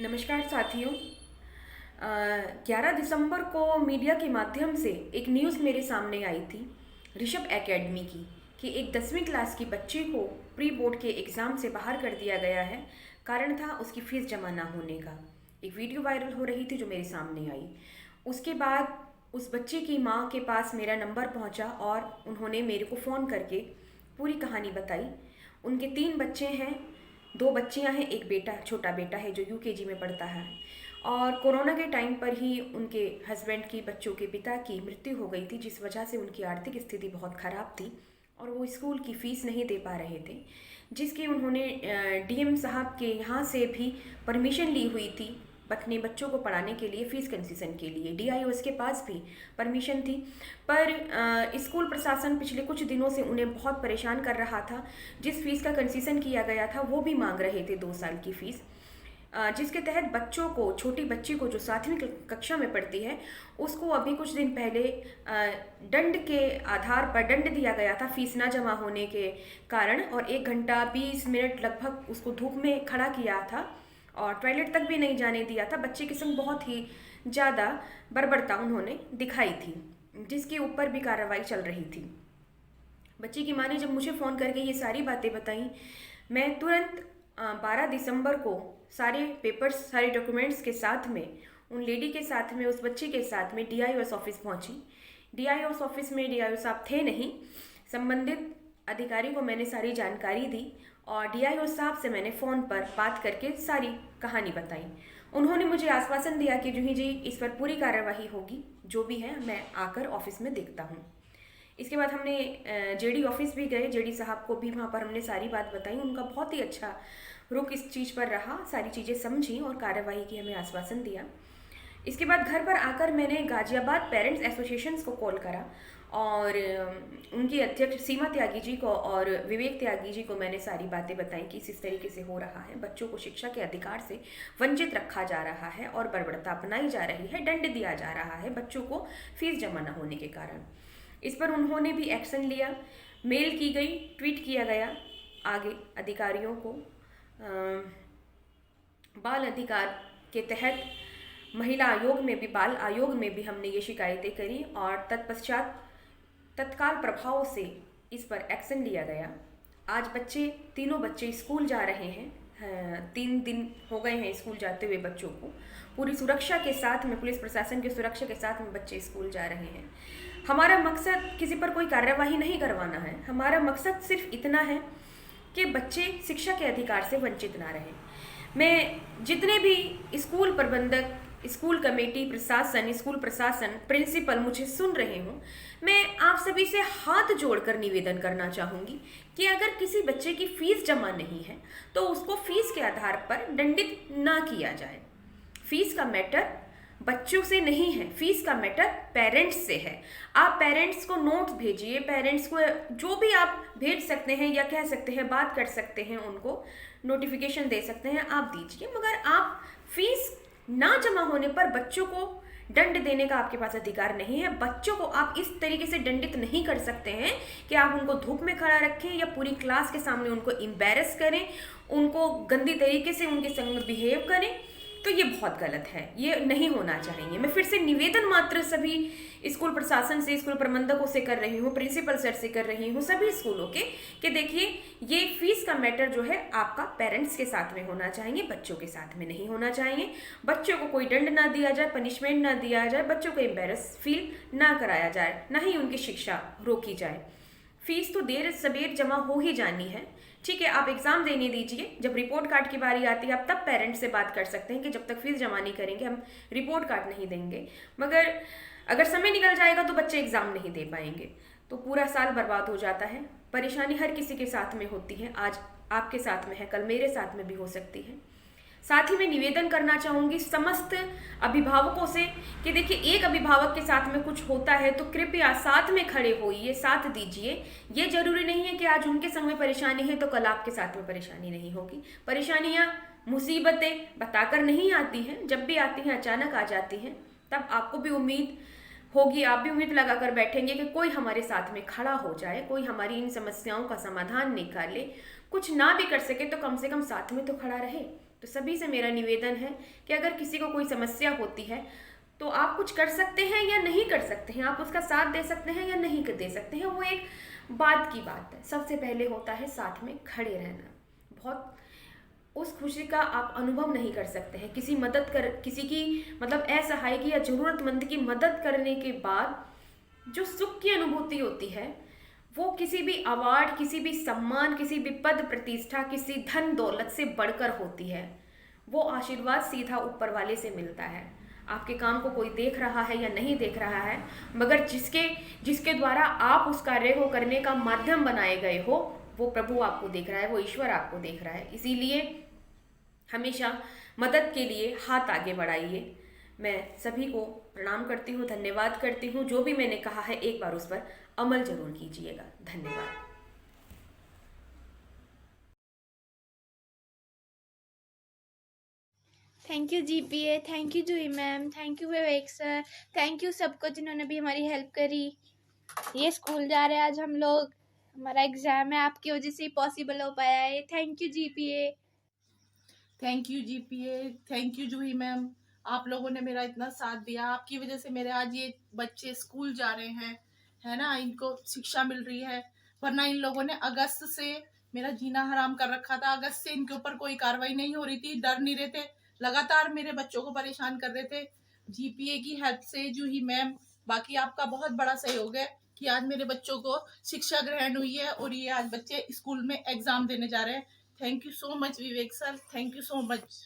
नमस्कार साथियों। 11 दिसंबर को मीडिया के माध्यम से एक न्यूज़ मेरे सामने आई थी ऋषभ एकेडमी की कि एक 10वीं क्लास की बच्ची को प्री बोर्ड के एग्ज़ाम से बाहर कर दिया गया है। कारण था उसकी फ़ीस जमा ना होने का। एक वीडियो वायरल हो रही थी जो मेरे सामने आई। उसके बाद उस बच्चे की माँ के पास मेरा नंबर पहुँचा और उन्होंने मेरे को फ़ोन करके पूरी कहानी बताई। उनके 3 बच्चे हैं, 2 बच्चियां हैं, एक बेटा, छोटा बेटा है जो यूकेजी में पढ़ता है। और कोरोना के टाइम पर ही उनके हस्बैंड की, बच्चों के पिता की मृत्यु हो गई थी, जिस वजह से उनकी आर्थिक स्थिति बहुत ख़राब थी और वो स्कूल की फ़ीस नहीं दे पा रहे थे, जिसकी उन्होंने डीएम साहब के यहाँ से भी परमिशन ली हुई थी अपने बच्चों को पढ़ाने के लिए, फ़ीस कंसेशन के लिए। डीआईओ के पास भी परमिशन थी, पर स्कूल प्रशासन पिछले कुछ दिनों से उन्हें बहुत परेशान कर रहा था। जिस फ़ीस का कंसेशन किया गया था वो भी मांग रहे थे 2 साल की फ़ीस, जिसके तहत बच्चों को, छोटी बच्ची को जो 7वीं कक्षा में पढ़ती है, उसको अभी कुछ दिन पहले दंड के आधार पर दंड दिया गया था फ़ीस ना जमा होने के कारण, और 1 घंटा 20 मिनट लगभग उसको धूप में खड़ा किया था और टॉयलेट तक भी नहीं जाने दिया था। बच्चे के संग बहुत ही ज़्यादा बर्बरता उन्होंने दिखाई थी, जिसके ऊपर भी कार्रवाई चल रही थी। बच्ची की माँ ने जब मुझे फ़ोन करके ये सारी बातें बताई, मैं तुरंत 12 दिसंबर को सारे पेपर्स, सारे डॉक्यूमेंट्स के साथ में, उन लेडी के साथ में, उस बच्ची के साथ में डीआईओ ऑफिस पहुंची। डीआईओ ऑफिस में डीआईओ साहब थे नहीं। संबंधित अधिकारी को मैंने सारी जानकारी दी और डीआईओ साहब से मैंने फ़ोन पर बात करके सारी कहानी बताई। उन्होंने मुझे आश्वासन दिया कि जूही जी, इस पर पूरी कार्यवाही होगी, जो भी है मैं आकर ऑफिस में देखता हूँ। इसके बाद हमने जेडी ऑफिस भी गए, जेडी साहब को भी वहाँ पर हमने सारी बात बताई। उनका बहुत ही अच्छा रुख इस चीज़ पर रहा, सारी चीज़ें समझी और कार्यवाही की हमें आश्वासन दिया। इसके बाद घर पर आकर मैंने गाजियाबाद पेरेंट्स एसोसिएशंस को कॉल करा और उनकी अध्यक्ष सीमा त्यागी जी को और विवेक त्यागी जी को मैंने सारी बातें बताई कि इस तरीके से हो रहा है, बच्चों को शिक्षा के अधिकार से वंचित रखा जा रहा है और बर्बरता अपनाई जा रही है, दंड दिया जा रहा है बच्चों को फीस जमा न होने के कारण। इस पर उन्होंने भी एक्शन लिया, मेल की गई, ट्वीट किया गया आगे अधिकारियों को। बाल अधिकार के तहत महिला आयोग में भी, बाल आयोग में भी हमने ये शिकायतें करी और तत्पश्चात तत्काल प्रभाव से इस पर एक्शन लिया गया। आज बच्चे, तीनों बच्चे स्कूल जा रहे हैं। 3 दिन हो गए हैं स्कूल जाते हुए बच्चों को। पूरी सुरक्षा के साथ में, पुलिस प्रशासन की सुरक्षा के साथ में बच्चे स्कूल जा रहे हैं। हमारा मकसद किसी पर कोई कार्यवाही नहीं करवाना है। हमारा मकसद सिर्फ इतना है कि बच्चे शिक्षा के अधिकार से वंचित ना रहें। मैं जितने भी स्कूल प्रबंधक, स्कूल कमेटी, प्रशासन, स्कूल प्रशासन, प्रिंसिपल मुझे सुन रहे हो, मैं आप सभी से हाथ जोड़कर निवेदन करना चाहूँगी कि अगर किसी बच्चे की फ़ीस जमा नहीं है तो उसको फ़ीस के आधार पर दंडित ना किया जाए। फ़ीस का मैटर बच्चों से नहीं है, फ़ीस का मैटर पेरेंट्स से है। आप पेरेंट्स को नोट्स भेजिए, पेरेंट्स को जो भी आप भेज सकते हैं या कह सकते हैं, बात कर सकते हैं, उनको नोटिफिकेशन दे सकते हैं, आप दीजिए। मगर आप फ़ीस ना जमा होने पर बच्चों को दंड देने का आपके पास अधिकार नहीं है। बच्चों को आप इस तरीके से दंडित नहीं कर सकते हैं कि आप उनको धूप में खड़ा रखें या पूरी क्लास के सामने उनको एम्बैरस करें, उनको गंदी तरीके से उनके संग में बिहेव करें। तो ये बहुत गलत है, ये नहीं होना चाहिए। मैं फिर से निवेदन मात्र सभी स्कूल प्रशासन से, स्कूल प्रबंधकों से कर रही हूँ, प्रिंसिपल सर से कर रही हूँ, सभी स्कूलों के, कि देखिए ये फीस का मैटर जो है आपका पेरेंट्स के साथ में होना चाहिए, बच्चों के साथ में नहीं होना चाहिए। बच्चों को कोई दंड ना दिया जाए, पनिशमेंट ना दिया जाए, बच्चों को एम्बेरस फील ना कराया जाए, ना ही उनकी शिक्षा रोकी जाए। फीस तो देर सबेर जमा हो ही जानी है। ठीक है, आप एग्ज़ाम देने दीजिए, जब रिपोर्ट कार्ड की बारी आती है आप तब पेरेंट्स से बात कर सकते हैं कि जब तक फीस जमा नहीं करेंगे हम रिपोर्ट कार्ड नहीं देंगे। मगर अगर समय निकल जाएगा तो बच्चे एग्ज़ाम नहीं दे पाएंगे, तो पूरा साल बर्बाद हो जाता है। परेशानी हर किसी के साथ में होती है, आज आपके साथ में है, कल मेरे साथ में भी हो सकती है। साथ ही मैं निवेदन करना चाहूँगी समस्त अभिभावकों से कि देखिए, एक अभिभावक के साथ में कुछ होता है तो कृपया साथ में खड़े होइए, साथ दीजिए। ये जरूरी नहीं है कि आज उनके संग में परेशानी है तो कल आपके साथ में परेशानी नहीं होगी। परेशानियाँ, मुसीबतें बताकर नहीं आती हैं, जब भी आती हैं अचानक आ जाती हैं। तब आपको भी उम्मीद होगी, आप भी उम्मीद लगाकर बैठेंगे कि कोई हमारे साथ में खड़ा हो जाए, कोई हमारी इन समस्याओं का समाधान निकाले। कुछ ना भी कर सके तो कम से कम साथ में तो खड़ा रहे। तो सभी से मेरा निवेदन है कि अगर किसी को कोई समस्या होती है तो आप कुछ कर सकते हैं या नहीं कर सकते हैं, आप उसका साथ दे सकते हैं या नहीं दे सकते हैं, वो एक बात की बात है। सबसे पहले होता है साथ में खड़े रहना। बहुत उस खुशी का आप अनुभव नहीं कर सकते हैं किसी की मतलब असहाय की या ज़रूरतमंद की मदद करने के बाद जो सुख की अनुभूति होती है वो किसी भी अवार्ड, किसी भी सम्मान, किसी भी पद प्रतिष्ठा, किसी धन दौलत से बढ़कर होती है। वो आशीर्वाद सीधा ऊपर वाले से मिलता है। आपके काम को कोई देख रहा है या नहीं देख रहा है, मगर जिसके जिसके द्वारा आप उस कार्य को करने का माध्यम बनाए गए हो, वो प्रभु आपको देख रहा है, वो ईश्वर आपको देख रहा है। इसीलिए हमेशा मदद के लिए हाथ आगे बढ़ाइए। मैं सभी को प्रणाम करती हूँ, धन्यवाद करती हूँ। जो भी मैंने कहा है एक बार उस पर अमल जरूर कीजिएगा। धन्यवाद। Thank you GPA, thank you Juhi ma'am, thank you Vivek sir, thank you सबको जिन्होंने भी हमारी हेल्प करी। ये स्कूल जा रहे हैं आज हम लोग, हमारा एग्जाम है, आपकी वजह से ही पॉसिबल हो पाया है। Thank you GPA. Thank you GPA, thank you Juhi ma'am. आप लोगों ने मेरा इतना साथ दिया, आपकी वजह से मेरे आज ये बच्चे स्कूल जा रहे हैं, है ना, इनको शिक्षा मिल रही है। वरना इन लोगों ने अगस्त से मेरा जीना हराम कर रखा था। अगस्त से इनके ऊपर कोई कार्रवाई नहीं हो रही थी, डर नहीं रहे थे, लगातार मेरे बच्चों को परेशान कर रहे थे। जीपीए की हेल्प से, जूही मैम, बाकी आपका बहुत बड़ा सहयोग है कि आज मेरे बच्चों को शिक्षा ग्रहण हुई है और ये आज बच्चे स्कूल में एग्जाम देने जा रहे हैं। Thank you so much, Vivek sir. Thank you so much.